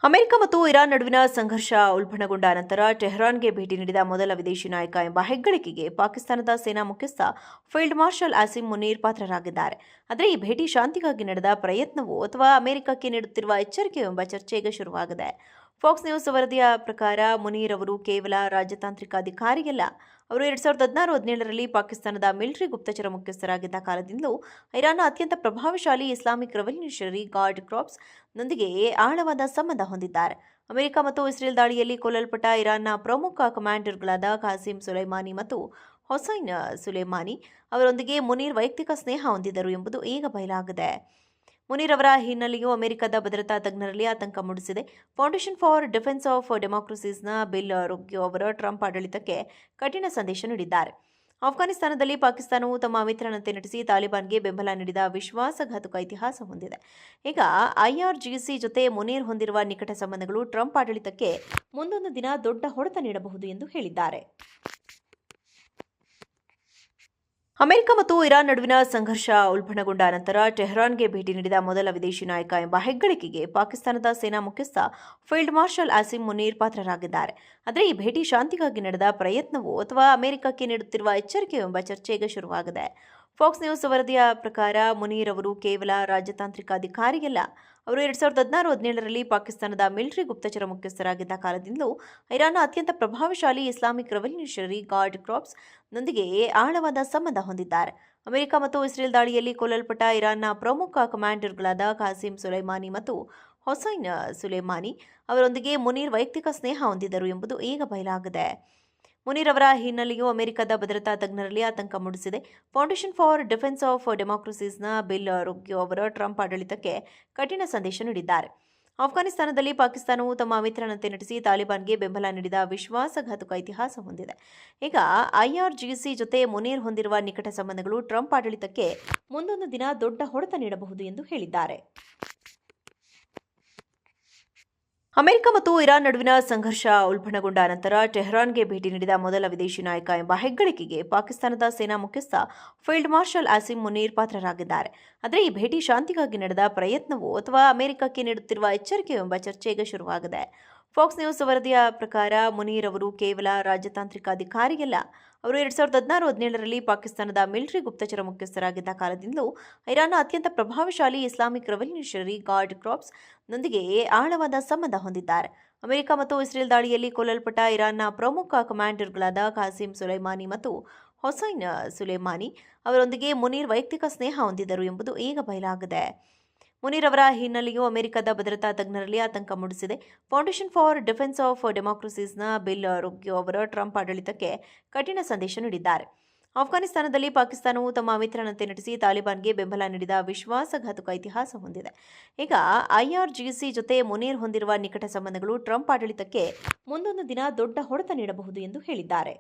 America ಮತ್ತು Iran ನಡುವಿನ ಸಂಘರ್ಷ ಉಲ್ಬಣಗೊಂಡ ನಂತರ ಟೆಹರಾನ್ಗೆ ಭೇಟಿ ನೀಡಿದ ಮೊದಲ ವಿದೇಶಿ ನಾಯಕ ಎಂಬ ಹೆಗ್ಗಳಿಕೆಗೆ ಪಾಕಿಸ್ತಾನದ ಸೇನಾ ಮುಖ್ಯಸ್ಥ ಫೀಲ್ಡ್ ಮಾರ್ಷಲ್ ಆಸಿಮ್ ಮುನೀರ್ ಪಾತ್ರರಾಗಿದ್ದಾರೆ. ಆದರೆ ಈ ಭೇಟಿ ಶಾಂತಿಗಾಗಿ ನಡೆದ ಪ್ರಯತ್ನವೋ ಅಥವಾ ಅಮೆರಿಕಕ್ಕೆ ನೀಡುತ್ತಿರುವ ಎಚ್ಚರಿಕೆಯೋ ಎಂಬ ಚರ್ಚೆ ಈಗ ಶುರುವಾಗಿದೆ. ಫಾಕ್ಸ್ ನ್ಯೂಸ್ ವರದಿಯ ಪ್ರಕಾರ ಮುನೀರ್ ಅವರು ಕೇವಲ ರಾಜತಾಂತ್ರಿಕ ಅಧಿಕಾರಿಯಲ್ಲ. ಅವರು 2016-17ರಲ್ಲಿ ಪಾಕಿಸ್ತಾನದ ಮಿಲಿಟರಿ ಗುಪ್ತಚರ ಮುಖ್ಯಸ್ಥರಾಗಿದ್ದ ಕಾಲದಿಂದಲೂ ಇರಾನ್ನ ಅತ್ಯಂತ ಪ್ರಭಾವಶಾಲಿ ಇಸ್ಲಾಮಿಕ್ ರೆವಲ್ಯೂಷನರಿ ಗಾರ್ಡ್ ಕಾರ್ಪ್ಸ್ ನೊಂದಿಗೆ ಆಳವಾದ ಸಂಬಂಧ ಹೊಂದಿದ್ದಾರೆ. ಅಮೆರಿಕ ಮತ್ತು ಇಸ್ರೇಲ್ ದಾಳಿಯಲ್ಲಿ ಕೊಲ್ಲಲ್ಪಟ್ಟ ಇರಾನ್ನ ಪ್ರಮುಖ ಕಮಾಂಡರ್ಗಳಾದ ಖಾಸಿಂ ಸುಲೈಮಾನಿ ಮತ್ತು ಹೊಸೈನ್ ಸುಲೇಮಾನಿ ಅವರೊಂದಿಗೆ ಮುನೀರ್ ವೈಯಕ್ತಿಕ ಸ್ನೇಹ ಹೊಂದಿದ್ದರು ಎಂಬುದು ಈಗ ಬಯಲಾಗಿದೆ. ಮುನೀರ್ ಅವರ ಹಿನ್ನೆಲೆಯು ಅಮೆರಿಕದ ಭದ್ರತಾ ತಜ್ಞರಲ್ಲಿ ಆತಂಕ ಮೂಡಿಸಿದೆ. ಫೌಂಡೇಶನ್ ಫಾರ್ ಡಿಫೆನ್ಸ್ ಆಫ್ ಡೆಮಾಕ್ರಸೀಸ್ನ ಬಿಲ್ ರುಗ್ಯೋ ಅವರು ಟ್ರಂಪ್ ಆಡಳಿತಕ್ಕೆ ಕಠಿಣ ಸಂದೇಶ ನೀಡಿದ್ದಾರೆ. ಆಫ್ಘಾನಿಸ್ತಾನದಲ್ಲಿ ಪಾಕಿಸ್ತಾನವು ತಮ್ಮ ಮಿತ್ರನಂತೆ ನಟಿಸಿ ತಾಲಿಬಾನ್ಗೆ ಬೆಂಬಲ ನೀಡಿದ ವಿಶ್ವಾಸಘಾತುಕ ಇತಿಹಾಸ ಹೊಂದಿದೆ. ಈಗ ಐಆರ್ಜಿಸಿ ಜೊತೆ ಮುನೀರ್ ಹೊಂದಿರುವ ನಿಕಟ ಸಂಬಂಧಗಳು ಟ್ರಂಪ್ ಆಡಳಿತಕ್ಕೆ ಮುಂದೊಂದು ದಿನ ದೊಡ್ಡ ಹೊಡೆತ ನೀಡಬಹುದು ಎಂದು ಹೇಳಿದ್ದಾರೆ. ಅಮೆರಿಕ ಮತ್ತು ಇರಾನ್ ನಡುವಿನ ಸಂಘರ್ಷ ಉಲ್ಬಣಗೊಂಡ ನಂತರ ಟೆಹರಾನ್ಗೆ ಭೇಟಿ ನೀಡಿದ ಮೊದಲ ವಿದೇಶಿ ನಾಯಕ ಎಂಬ ಹೆಗ್ಗಳಿಕೆಗೆ ಪಾಕಿಸ್ತಾನದ ಸೇನಾ ಮುಖ್ಯಸ್ಥ ಫೀಲ್ಡ್ ಮಾರ್ಷಲ್ ಆಸಿಮ್ ಮುನೀರ್ ಪಾತ್ರರಾಗಿದ್ದಾರೆ. ಆದರೆ ಈ ಭೇಟಿ ಶಾಂತಿಗಾಗಿ ನಡೆದ ಪ್ರಯತ್ನವೋ ಅಥವಾ ಅಮೆರಿಕಕ್ಕೆ ನೀಡುತ್ತಿರುವ ಎಚ್ಚರಿಕೆಯೋ ಎಂಬ ಚರ್ಚೆ ಈಗ ಶುರುವಾಗಿದೆ. ಫಾಕ್ಸ್ ನ್ಯೂಸ್ ವರದಿಯ ಪ್ರಕಾರ ಮುನೀರ್ ಅವರು ಕೇವಲ ರಾಜತಾಂತ್ರಿಕ ಅಧಿಕಾರಿಯಲ್ಲ. ಅವರು 2016-17ರಲ್ಲಿ ಪಾಕಿಸ್ತಾನದ ಮಿಲಿಟರಿ ಗುಪ್ತಚರ ಮುಖ್ಯಸ್ಥರಾಗಿದ್ದ ಕಾಲದಿಂದಲೂ ಇರಾನ್ನ ಅತ್ಯಂತ ಪ್ರಭಾವಶಾಲಿ ಇಸ್ಲಾಮಿಕ್ ರೆವಲ್ಯೂಷನರಿ ಗಾರ್ಡ್ ಕಾರ್ಪ್ಸ್ ನೊಂದಿಗೆ ಆಳವಾದ ಸಂಬಂಧ ಹೊಂದಿದ್ದಾರೆ. ಅಮೆರಿಕ ಮತ್ತು ಇಸ್ರೇಲ್ ದಾಳಿಯಲ್ಲಿ ಕೊಲ್ಲಲ್ಪಟ್ಟ ಇರಾನ್ನ ಪ್ರಮುಖ ಕಮಾಂಡರ್ಗಳಾದ ಖಾಸಿಂ ಸುಲೈಮಾನಿ ಮತ್ತು ಹೊಸೈನ್ ಸುಲೇಮಾನಿ ಅವರೊಂದಿಗೆ ಮುನೀರ್ ವೈಯಕ್ತಿಕ ಸ್ನೇಹ ಹೊಂದಿದ್ದರು ಎಂಬುದು ಈಗ ಬಯಲಾಗಿದೆ. ಮುನೀರ್ ಅವರ ಹಿನ್ನೆಲೆಯು ಅಮೆರಿಕದ ಭದ್ರತಾ ತಜ್ಞರಲ್ಲಿ ಆತಂಕ ಮೂಡಿಸಿದೆ. ಫೌಂಡೇಶನ್ ಫಾರ್ ಡಿಫೆನ್ಸ್ ಆಫ್ ಡೆಮಾಕ್ರಸೀಸ್ನ ಬಿಲ್ ರುಗ್ಯೋ ಅವರು ಟ್ರಂಪ್ ಆಡಳಿತಕ್ಕೆ ಕಠಿಣ ಸಂದೇಶ ನೀಡಿದ್ದಾರೆ. ಆಫ್ಘಾನಿಸ್ತಾನದಲ್ಲಿ ಪಾಕಿಸ್ತಾನವು ತಮ್ಮ ಮಿತ್ರನಂತೆ ನಟಿಸಿ ತಾಲಿಬಾನ್ಗೆ ಬೆಂಬಲ ನೀಡಿದ ವಿಶ್ವಾಸಘಾತುಕ ಇತಿಹಾಸ ಹೊಂದಿದೆ. ಈಗ ಐಆರ್ಜಿಸಿ ಜೊತೆ ಮುನೀರ್ ಹೊಂದಿರುವ ನಿಕಟ ಸಂಬಂಧಗಳು ಟ್ರಂಪ್ ಆಡಳಿತಕ್ಕೆ ಮುಂದೊಂದು ದಿನ ದೊಡ್ಡ ಹೊಡೆತ ನೀಡಬಹುದು ಎಂದು ಹೇಳಿದ್ದಾರೆ. ಅಮೆರಿಕ ಮತ್ತು ಇರಾನ್ ನಡುವಿನ ಸಂಘರ್ಷ ಉಲ್ಬಣಗೊಂಡ ನಂತರ ಟೆಹರಾನ್ಗೆ ಭೇಟಿ ನೀಡಿದ ಮೊದಲ ವಿದೇಶಿ ನಾಯಕ ಎಂಬ ಹೆಗ್ಗಳಿಕೆಗೆ ಪಾಕಿಸ್ತಾನದ ಸೇನಾ ಮುಖ್ಯಸ್ಥ ಫೀಲ್ಡ್ ಮಾರ್ಷಲ್ ಆಸಿಮ್ ಮುನೀರ್ ಪಾತ್ರರಾಗಿದ್ದಾರೆ. ಆದರೆ ಈ ಭೇಟಿ ಶಾಂತಿಗಾಗಿ ನಡೆದ ಪ್ರಯತ್ನವೋ ಅಥವಾ ಅಮೆರಿಕಕ್ಕೆ ನೀಡುತ್ತಿರುವ ಎಚ್ಚರಿಕೆಯೋ ಎಂಬ ಚರ್ಚೆ ಈಗ ಶುರುವಾಗಿದೆ. ಫಾಕ್ಸ್ ನ್ಯೂಸ್ ವರದಿಯ ಪ್ರಕಾರ ಮುನೀರ್ ಅವರು ಕೇವಲ ರಾಜತಾಂತ್ರಿಕ ಅಧಿಕಾರಿಯಲ್ಲ. ಅವರು 2016-17ರಲ್ಲಿ ಪಾಕಿಸ್ತಾನದ ಮಿಲಿಟರಿ ಗುಪ್ತಚರ ಮುಖ್ಯಸ್ಥರಾಗಿದ್ದ ಕಾಲದಿಂದಲೂ ಇರಾನ್ನ ಅತ್ಯಂತ ಪ್ರಭಾವಶಾಲಿ ಇಸ್ಲಾಮಿಕ್ ರೆವಲ್ಯೂಷನರಿ ಗಾರ್ಡ್ ಕಾರ್ಪ್ಸ್ ನೊಂದಿಗೆ ಆಳವಾದ ಸಂಬಂಧ ಹೊಂದಿದ್ದಾರೆ. ಅಮೆರಿಕ ಮತ್ತು ಇಸ್ರೇಲ್ ದಾಳಿಯಲ್ಲಿ ಕೊಲ್ಲಲ್ಪಟ್ಟ ಇರಾನ್ನ ಪ್ರಮುಖ ಕಮಾಂಡರ್ಗಳಾದ ಖಾಸಿಂ ಸುಲೈಮಾನಿ ಮತ್ತು ಹೊಸೈನ್ ಸುಲೇಮಾನಿ ಅವರೊಂದಿಗೆ ಮುನೀರ್ ವೈಯಕ್ತಿಕ ಸ್ನೇಹ ಹೊಂದಿದ್ದರು ಎಂಬುದು ಈಗ ಬಯಲಾಗಿದೆ. ಮುನೀರ್ ಅವರ ಹಿನ್ನೆಲೆಯು ಅಮೆರಿಕದ ಭದ್ರತಾ ತಜ್ಞರಲ್ಲಿ ಆತಂಕ ಮೂಡಿಸಿದೆ. ಫೌಂಡೇಶನ್ ಫಾರ್ ಡಿಫೆನ್ಸ್ ಆಫ್ ಡೆಮಾಕ್ರಸೀಸ್ನ ಬಿಲ್ ರುಗ್ಯೋ ಅವರು ಟ್ರಂಪ್ ಆಡಳಿತಕ್ಕೆ ಕಠಿಣ ಸಂದೇಶ ನೀಡಿದ್ದಾರೆ. ಆಫ್ಘಾನಿಸ್ತಾನದಲ್ಲಿ ಪಾಕಿಸ್ತಾನವು ತಮ್ಮ ಮಿತ್ರನಂತೆ ನಟಿಸಿ ತಾಲಿಬಾನ್ಗೆ ಬೆಂಬಲ ನೀಡಿದ ವಿಶ್ವಾಸಘಾತುಕ ಇತಿಹಾಸ ಹೊಂದಿದೆ. ಈಗ ಐಆರ್ಜಿಸಿ ಜೊತೆ ಮುನೀರ್ ಹೊಂದಿರುವ ನಿಕಟ ಸಂಬಂಧಗಳು ಟ್ರಂಪ್ ಆಡಳಿತಕ್ಕೆ ಮುಂದೊಂದು ದಿನ ದೊಡ್ಡ ಹೊಡೆತ ನೀಡಬಹುದು ಎಂದು ಹೇಳಿದ್ದಾರೆ.